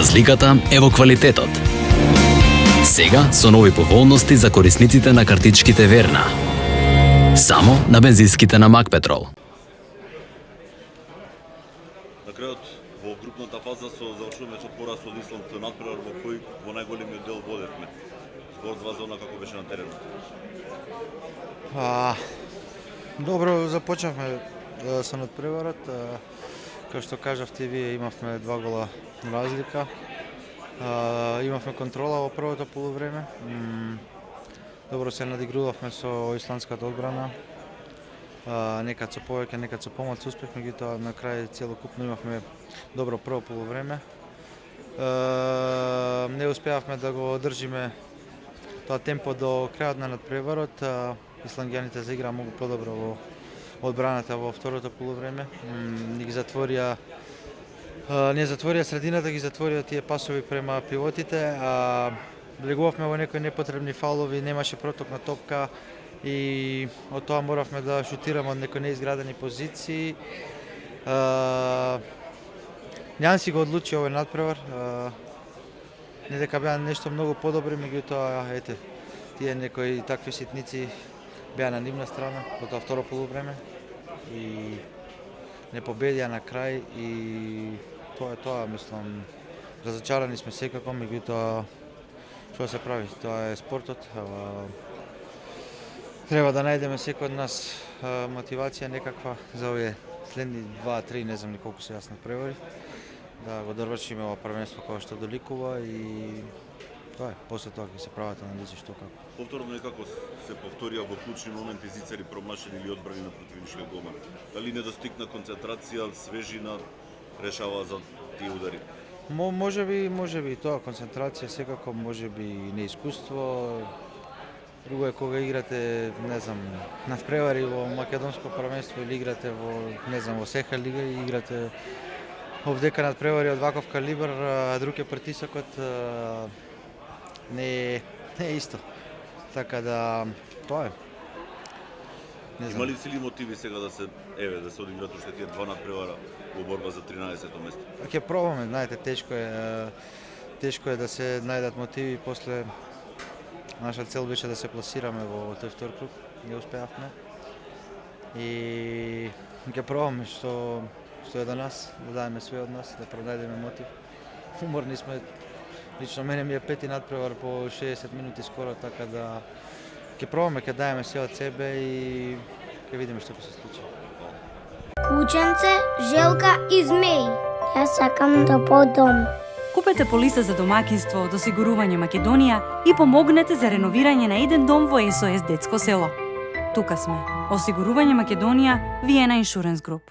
Разликата е во квалитетот. Сега со нови поволности за корисниците на картичките Верна. Само на бензинските на Макпетрол. На крајот во групната фаза завршуваме со пораз од Исланд надпревар во кој во најголемиот дел водевме. Збор 2 зона како беше на теренот. Добро започнавме со надпреварот. Како што кажавте вие, имавме 2 гола разлика. Имавме контрола во првото полувреме. Добро се надигрувавме со исландската одбрана. Некад со повеќе, некад со помалку успех, меѓутоа на крај целокупно имавме добро прво полувреме. Не успеавме да го одржиме тоа темпо до крајот на надпреварот. Исландјаните заиграа многу подобро во одбраната во второто полувреме. Не затворија средината, ги затворија тие пасови према пивотите. Влегувавме во некои непотребни фаулови, немаше проток на топка и од тоа моравме да шутираме од некои неизградени позиции. Јан си го одлучи овој надпревар. Не дека беа нешто многу подобри, меѓутоа ете, тие некои такви ситници беа на нивна страна во тоа второ полувреме и не победија на крај и тоа е тоа, мислам, разочарани сме секако, меѓутоа што се прави, тоа е спортот. Треба да најдеме секој од нас мотивација некаква за овие следни 2-3, не знам ни колку се јас надпревари, да го довршиме ова првенство кога што доликува и тоа е, после тоа ќе се прават анализи што како. Повторно некако се повторија во клучни моменти Зицери промашени или одбрани на противничкиот голман. Дали недостигна концентрација, свежина решава за тие удари? Може би тоа концентрација секако, може би неискуство. Друго е кога играте, не знам, надпревари во македонско првенство или играте во, не знам, во Сеха лига и играте овдека надпревари од ваков калибар, друг е притисокот, не е исто. Така да тоа е. Има ли сили мотиви сега да се одиграат уште тие 2 надпревара во борба за 13-то место? Ќе пробаме, знаете, тешко е да се најдат мотиви. После наша цел беше да се пласираме во тој втор круг, не успеавме. И ќе пробаме што е до нас, да дадеме све од нас, да пронајдеме мотив. Уморни сме. Лично мене ми е 5-ти надпревар по 60 минути скоро, така да ќе пробаме, ќе даеме се од себе и ќе видиме што ќе се случи. Кученце, желка и змеј. Јас сакам да подом. Купете полиса за домаќинство од Осигурување Македонија и помогнете за реновирање на еден дом во СОС Детско село. Тука сме. Осигурување Македонија, Виена Иншуренс Груп.